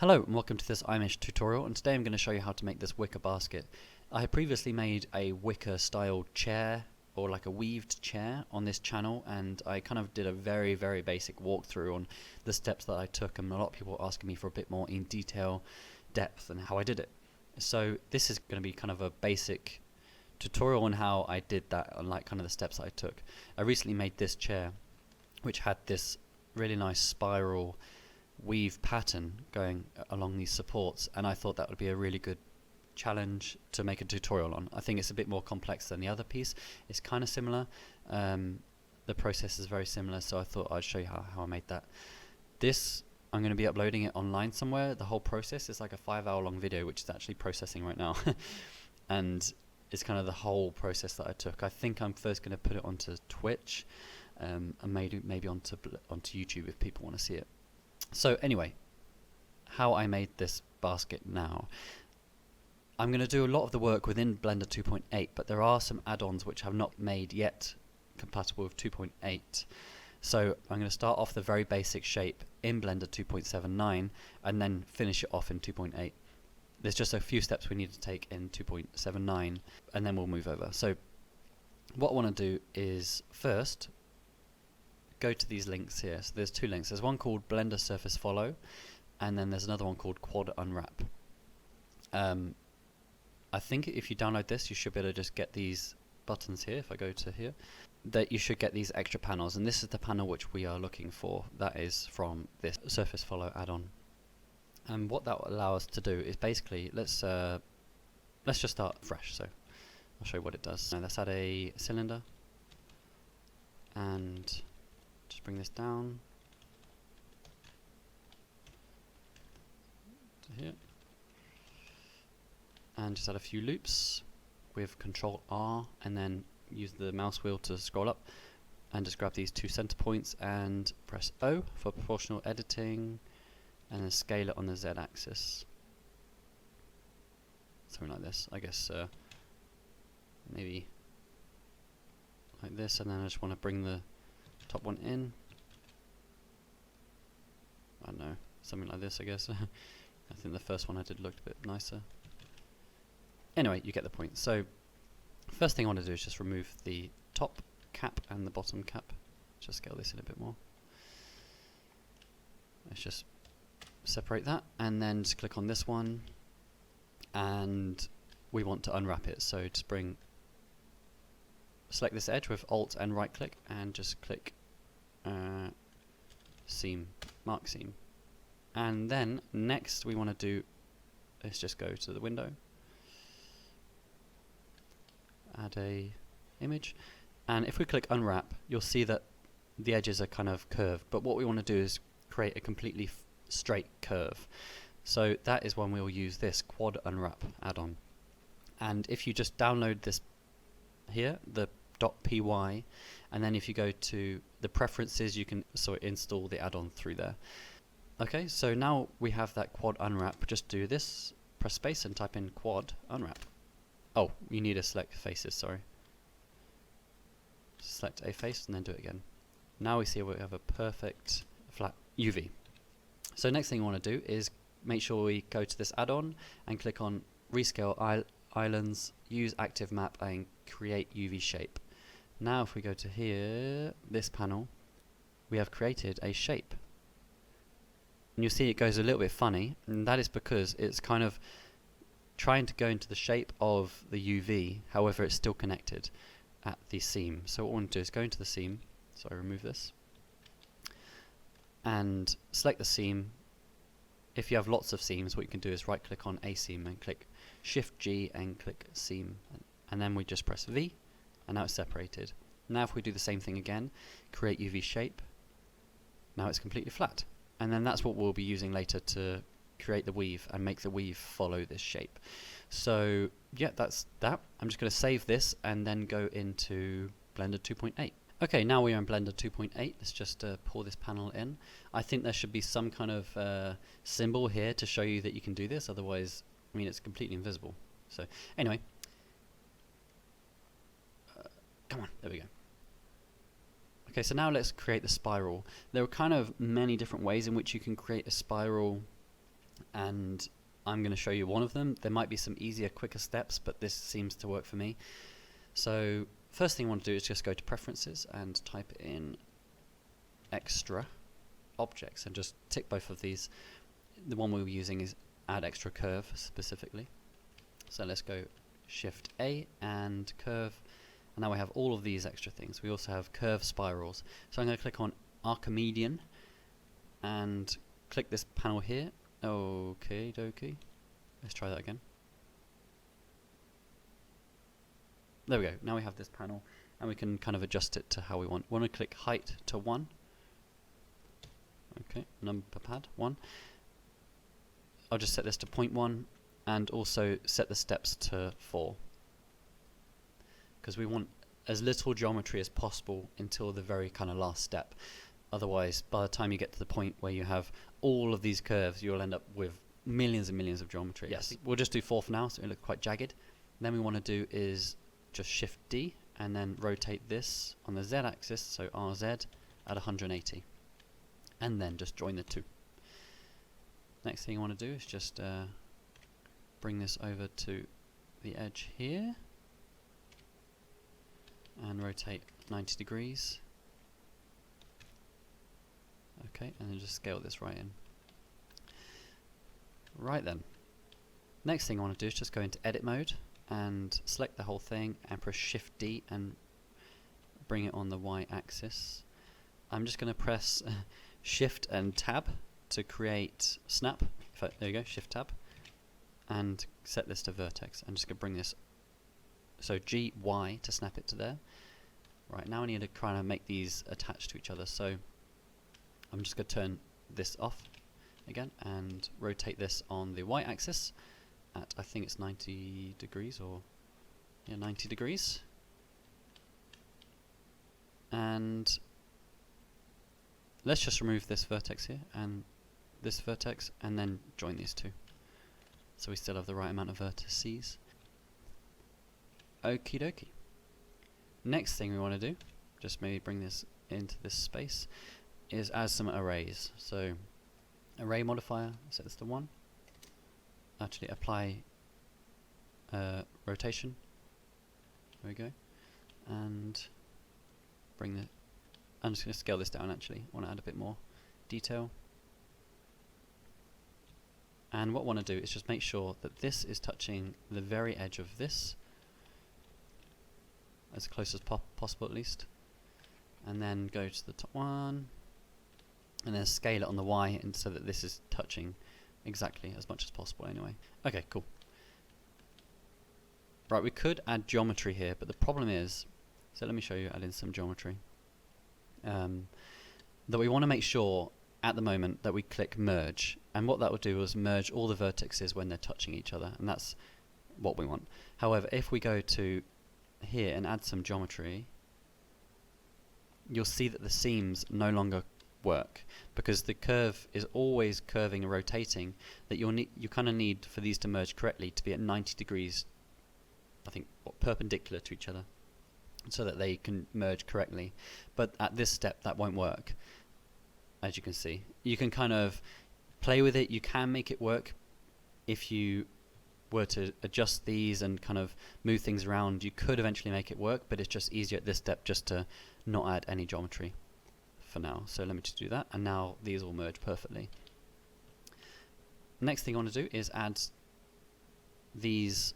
Hello and welcome to this iMeshh tutorial, and today I'm going to show you how to make this wicker basket. I had previously made a wicker style chair, or like a weaved chair on this channel, and I kind of did a very basic walkthrough on the steps that I took, and a lot of people were asking me for a bit more in detail, depth, and how I did it. So this is going to be kind of a basic tutorial on how I did that, and like kind of the steps that I took. I recently made this chair which had this really nice spiral weave pattern going along these supports, and I thought that would be a really good challenge to make a tutorial on. I think it's a bit more complex than the other piece. It's kind of similar, the process is very similar, so I thought I'd show you how I made that. This, I'm going to be uploading it online somewhere. The whole process is like a 5-hour long video which is actually processing right now and it's kind of the whole process that I took. I think I'm first going to put it onto Twitch, and maybe onto YouTube if people want to see it. So anyway, how I made this basket now. I'm going to do a lot of the work within Blender 2.8, but there are some add-ons which I've not made yet compatible with 2.8. So I'm going to start off the very basic shape in Blender 2.79 and then finish it off in 2.8. There's just a few steps we need to take in 2.79 and then we'll move over. So what I want to do is first go to these links here. So there's two links. There's one called Blender Surface Follow, and then there's another one called Quad Unwrap. I think if you download this, you should be able to just get these buttons here. If I go to here, that you should get these extra panels, and this is the panel which we are looking for. That is from this Surface Follow add-on. And what that will allow us to do is basically, let's just start fresh. So I'll show you what it does. Now let's add a cylinder, and just bring this down to here, and just add a few loops with Control R, and then use the mouse wheel to scroll up, and just grab these two center points and press O for proportional editing, and then scale it on the Z axis. Something like this, I guess. Maybe like this, and then I just want to bring the top one in. I don't know, something like this, I guess. I think the first one I did looked a bit nicer. Anyway, you get the point. So first thing I want to do is just remove the top cap and the bottom cap. Just scale this in a bit more. Let's just separate that, and then just click on this one, and we want to unwrap it. So just select this edge with Alt and right click, and just click seam, mark seam. And then next we want to do, let's just go to the window, add a image, and if we click unwrap, you'll see that the edges are kind of curved, but what we want to do is create a completely straight curve. So that is when we'll use this Quad Unwrap add-on. And if you just download this here, the .py, and then if you go to the preferences, you can install the add-on through there. Okay, so now we have that Quad Unwrap. Just do this, press space and type in Quad Unwrap. Oh, you need to select faces, sorry. Select a face and then do it again. Now we see we have a perfect flat UV. So next thing you want to do is make sure we go to this add-on and click on Rescale Islands, use Active Map, and create UV shape. Now if we go to here, this panel, we have created a shape. And you'll see it goes a little bit funny, and that is because it's kind of trying to go into the shape of the UV, however it's still connected at the seam. So what we want to do is go into the seam, so I remove this, and select the seam. If you have lots of seams, what you can do is right click on a seam and click Shift G and click seam, and then we just press V, and now it's separated. Now if we do the same thing again, create UV shape, now it's completely flat. And then that's what we'll be using later to create the weave and make the weave follow this shape. So yeah, that's that. I'm just going to save this and then go into Blender 2.8. Okay, now we are in Blender 2.8. Let's just pull this panel in. I think there should be some kind of symbol here to show you that you can do this, otherwise, I mean, it's completely invisible. So anyway, come on, there we go. Okay, so now let's create the spiral. There are kind of many different ways in which you can create a spiral and I'm going to show you one of them. There might be some easier, quicker steps, but this seems to work for me. So first thing I want to do is just go to preferences and type in extra objects and just tick both of these. The one we're using is add extra curve specifically. So let's go Shift A and curve, and now we have all of these extra things. We also have curve spirals. So I'm going to click on Archimedean and click this panel here. Okay, dokie. Let's try that again. There we go. Now we have this panel, and we can kind of adjust it to how we want. We want to click height to 1. Okay, number pad 1. I'll just set this to 0.1 and also set the steps to 4, because we want as little geometry as possible until the very kind of last step. Otherwise, by the time you get to the point where you have all of these curves, you'll end up with millions and millions of geometry. Yes, we'll just do 4 for now, so it looks quite jagged. Then we want to do is just Shift D and then rotate this on the Z axis, so RZ at 180, and then just join the two. Next thing I want to do is just bring this over to the edge here and rotate 90 degrees. Okay, and then just scale this right in. Right then, next thing I want to do is just go into edit mode and select the whole thing and press Shift D and bring it on the Y axis. I'm just going to press Shift and Tab to create snap. There you go, Shift Tab, and set this to vertex. I'm just going to bring this, so G, Y to snap it to there. Right, now I need to try and make these attach to each other, so I'm just going to turn this off again and rotate this on the Y axis at, I think it's 90 degrees, or yeah, 90 degrees. And let's just remove this vertex here and this vertex and then join these two, so we still have the right amount of vertices. Okie dokie. Next thing we want to do, just maybe bring this into this space, is add some arrays. So array modifier, set this to 1. Actually apply rotation. There we go. And bring the, I'm just going to scale this down actually. I want to add a bit more detail. And what I want to do is just make sure that this is touching the very edge of this, as close as possible at least. And then go to the top one, and then scale it on the Y, and so that this is touching exactly as much as possible anyway. Okay, cool. Right, we could add geometry here, but the problem is, so let me show you adding some geometry. That we want to make sure at the moment that we click merge, and what that would do is merge all the vertices when they're touching each other, and that's what we want. However, if we go to here and add some geometry, you'll see that the seams no longer work, because the curve is always curving and rotating, that you kind of need for these to merge correctly to be at 90 degrees, I think, perpendicular to each other, so that they can merge correctly. But at this step that won't work. As you can see, you can kind of play with it, you can make it work if you were to adjust these and kind of move things around. You could eventually make it work, but it's just easier at this step just to not add any geometry for now. So let me just do that, and now these will merge perfectly. Next thing I want to do is add these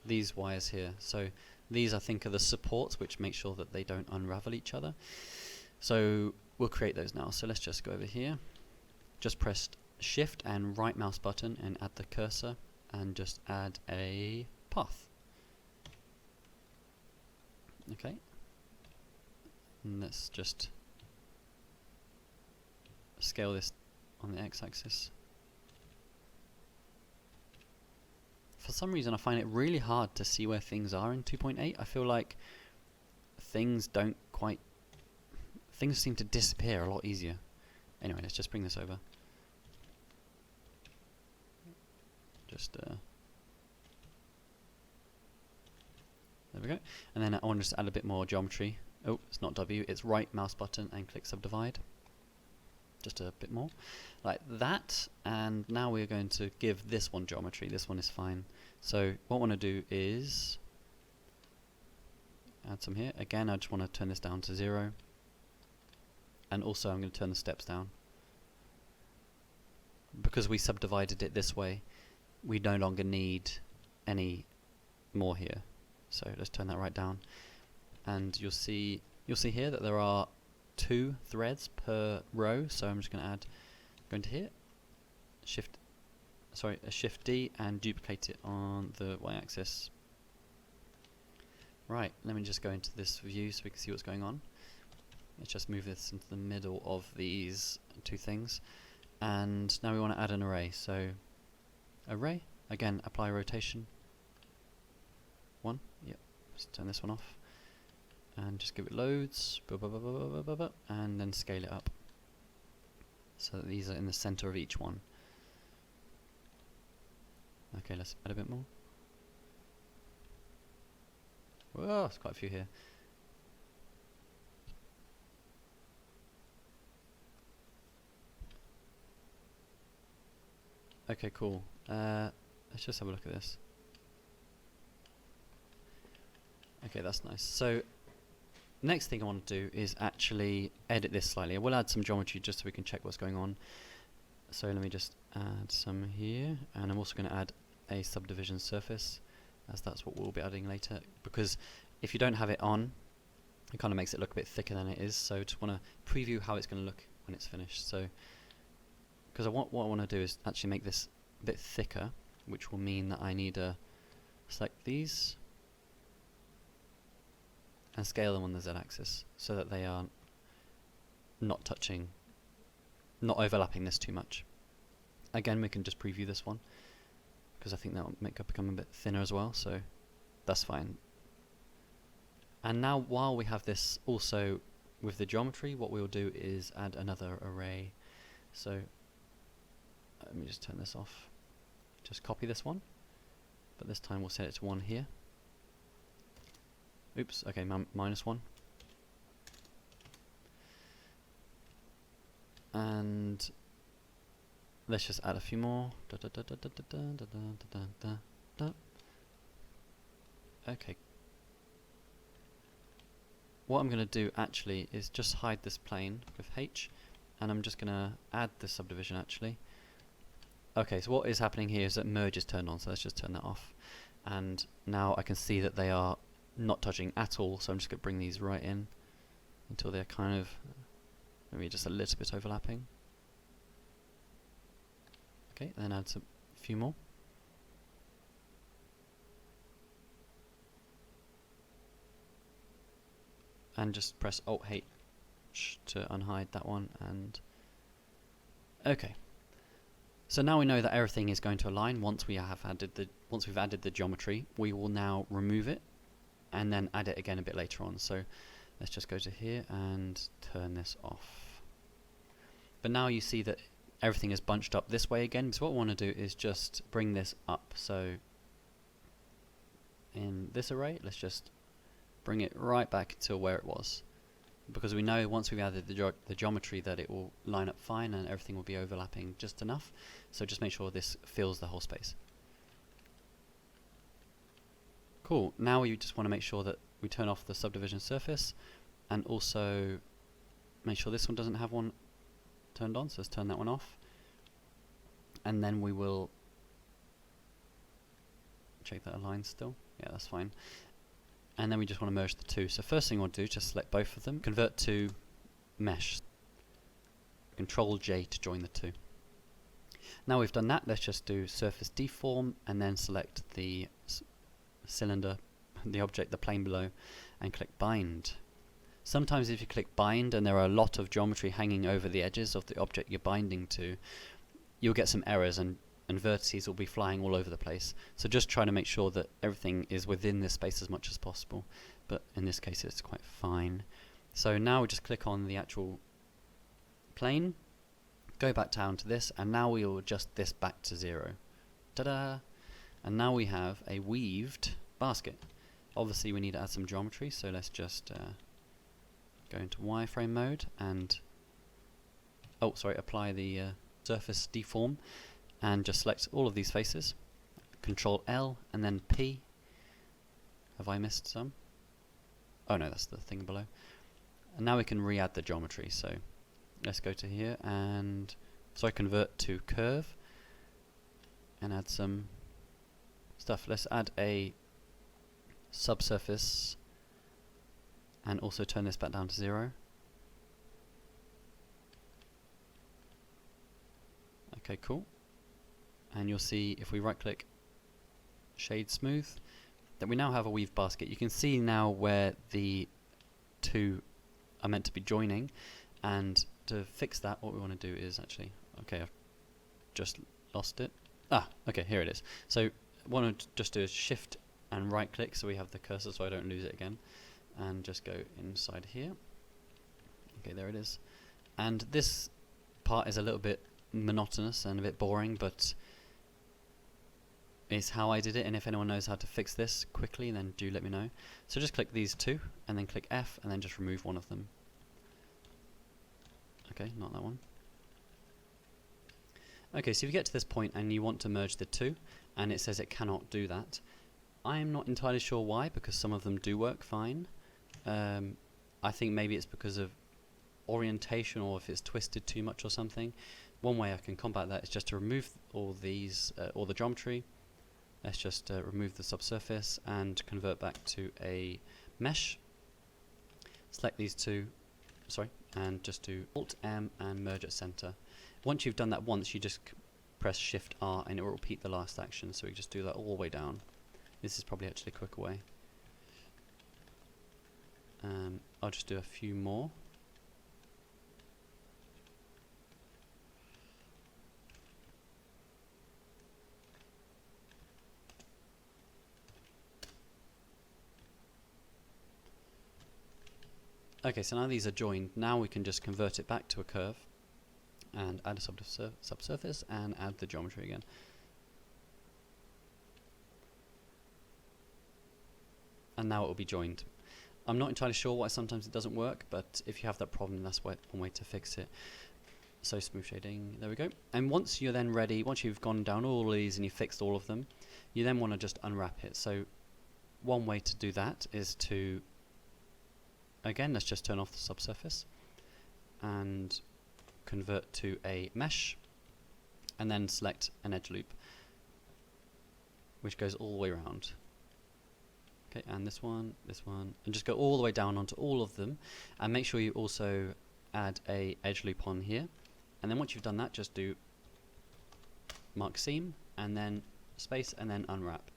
these wires here. So these, I think, are the supports which make sure that they don't unravel each other. So we'll create those now. So let's just go over here, just press Shift and right mouse button and add the cursor and just add a path. Okay, and let's just scale this on the x-axis. For some reason I find it really hard to see where things are in 2.8. I feel like things seem to disappear a lot easier. Anyway, let's just bring this over. Just there we go. And then I want to just add a bit more geometry. Oh, it's not W, it's right mouse button and click subdivide. just a bit more, like that. And now we're going to give this one geometry. This one is fine. So what I want to do is add some here. Again, I just want to turn this down to 0. And also I'm going to turn the steps down. Because we subdivided it this way, we no longer need any more here. So let's turn that right down. And you'll see here that there are 2 threads per row. So I'm just going to go into here, Shift D, and duplicate it on the y-axis. Right, let me just go into this view so we can see what's going on. Let's just move this into the middle of these 2 things. And now we want to add an array. So array, again, apply rotation 1. Yep, let's turn this one off. And just give it loads, and then scale it up. So that these are in the center of each one. Okay, let's add a bit more. Whoa, there's quite a few here. Okay, cool. Let's just have a look at this. Okay, that's nice. So next thing I want to do is actually edit this slightly. I will add some geometry just so we can check what's going on. So let me just add some here, and I'm also going to add a subdivision surface, as that's what we'll be adding later. Because if you don't have it on, it kind of makes it look a bit thicker than it is. So just want to preview how it's going to look when it's finished. So because what I want to do is actually make this a bit thicker, which will mean that I need to select these and scale them on the z-axis so that they are not overlapping this too much. Again, we can just preview this one because I think that will make it become a bit thinner as well, so that's fine. And now while we have this also with the geometry, what we'll do is add another array. So let me just turn this off. Just copy this one, but this time we'll set it to 1 here. Oops, okay, -1. And let's just add a few more. Okay. What I'm going to do actually is just hide this plane with H, and I'm just going to add the subdivision actually. Okay, so what is happening here is that merge is turned on, so let's just turn that off. And now I can see that they are not touching at all, so I'm just going to bring these right in until they're kind of maybe just a little bit overlapping. Okay, and then add a few more. And just press Alt-H to unhide that one. And okay, so now we know that everything is going to align. Once we've added the geometry, we will now remove it and then add it again a bit later on. So let's just go to here and turn this off. But now you see that everything is bunched up this way again. So what we want to do is just bring this up. So in this array, let's just bring it right back to where it was, because we know once we've added the geometry that it will line up fine and everything will be overlapping just enough. So just make sure this fills the whole space. Cool. Now we just want to make sure that we turn off the subdivision surface, and also make sure this one doesn't have one turned on, so let's turn that one off. And then we will check that aligns still. Yeah, that's fine. And then we just want to merge the two. So first thing we want to do is just select both of them, convert to mesh. Control J to join the two. Now we've done that, let's just do surface deform and then select the cylinder, the object, the plane below, and click bind. Sometimes if you click bind and there are a lot of geometry hanging over the edges of the object you're binding to, you'll get some errors and vertices will be flying all over the place. So just try to make sure that everything is within this space as much as possible, but in this case it's quite fine. So now we just click on the actual plane, go back down to this, and now we will adjust this back to 0. Ta-da! And now we have a weaved basket. Obviously we need to add some geometry, so let's just go into wireframe mode and apply the surface deform, and just select all of these faces. Control L and then P. Have I missed some? Oh no, that's the thing below. And now we can re-add the geometry. So let's go to here and convert to curve and add some stuff. Let's add a subsurface and also turn this back down to 0. Okay, cool. And you'll see if we right click shade smooth that we now have a weave basket. You can see now where the two are meant to be joining, and to fix that what we want to do is actually, okay, I've just lost it. Okay, here it is. So I want to just do a shift and right click so we have the cursor so I don't lose it again, and just go inside here. Okay, there it is. And this part is a little bit monotonous and a bit boring, but it's how I did it, and if anyone knows how to fix this quickly then do let me know. So just click these two and then click F and then just remove one of them. Okay, not that one. Okay, so if you get to this point and you want to merge the two and it says it cannot do that, I'm not entirely sure why, because some of them do work fine. I think maybe it's because of orientation or if it's twisted too much or something. One way I can combat that is just to remove all these, all the geometry. Let's just remove the subsurface and convert back to a mesh. Select these two, and just do Alt M and merge at center. Once you've done that once, you just press Shift R and it will repeat the last action. So we just do that all the way down. This is probably actually a quicker way. I'll just do a few more. Okay, so now these are joined. Now we can just convert it back to a curve and add a subsurface and add the geometry again. And now it will be joined. I'm not entirely sure why sometimes it doesn't work, but if you have that problem, that's one way to fix it. So smooth shading, there we go. And once you're then ready, once you've gone down all of these and you've fixed all of them, you then want to just unwrap it. So one way to do that is to, again, let's just turn off the subsurface and convert to a mesh, and then select an edge loop, which goes all the way around. Okay, and this one, and just go all the way down onto all of them, and make sure you also add a edge loop on here. And then once you've done that, just do mark seam, and then space, and then unwrap,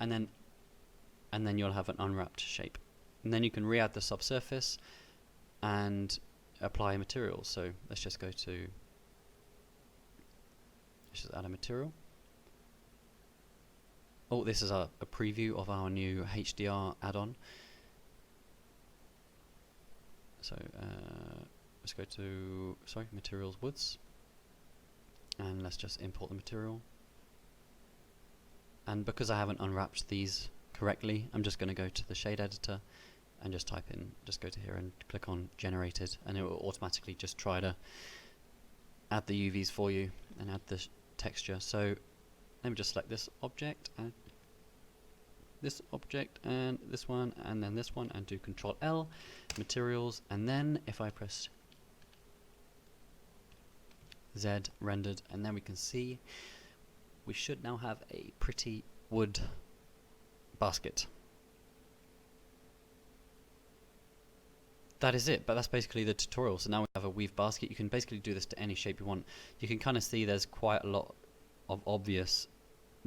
and then you'll have an unwrapped shape. And then you can re-add the subsurface and apply materials. So let's just go to, let's just add a material. Oh, this is a preview of our new HDR add-on. So let's go to, materials woods, and let's just import the material. And because I haven't unwrapped these correctly, I'm just going to go to the shade editor and just type in, just go to here and click on generated, and it will automatically just try to add the UVs for you and add the texture. So let me just select this object and this object and this one and then this one, and do Control L, materials, and then if I press Z, rendered, and then we can see we should now have a pretty wood basket. That is it, but that's basically the tutorial. So now we have a weave basket. You can basically do this to any shape you want. You can kind of see there's quite a lot of obvious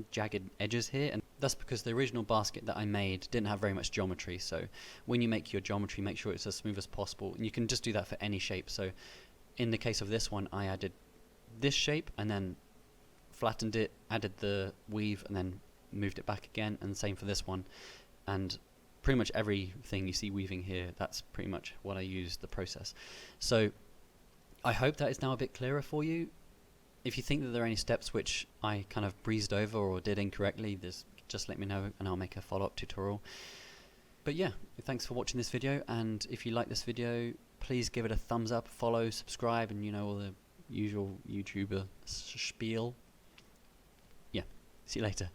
jagged edges here, and that's because the original basket that I made didn't have very much geometry. So when you make your geometry, make sure it's as smooth as possible, and you can just do that for any shape. So in the case of this one, I added this shape and then flattened it, added the weave, and then moved it back again, and same for this one. And pretty much everything you see weaving here, that's pretty much what I used the process. So I hope that is now a bit clearer for you. If you think that there are any steps which I kind of breezed over or did incorrectly, just let me know and I'll make a follow-up tutorial. But yeah, thanks for watching this video, and if you like this video, please give it a thumbs up, follow, subscribe, and you know, all the usual YouTuber spiel. Yeah, see you later.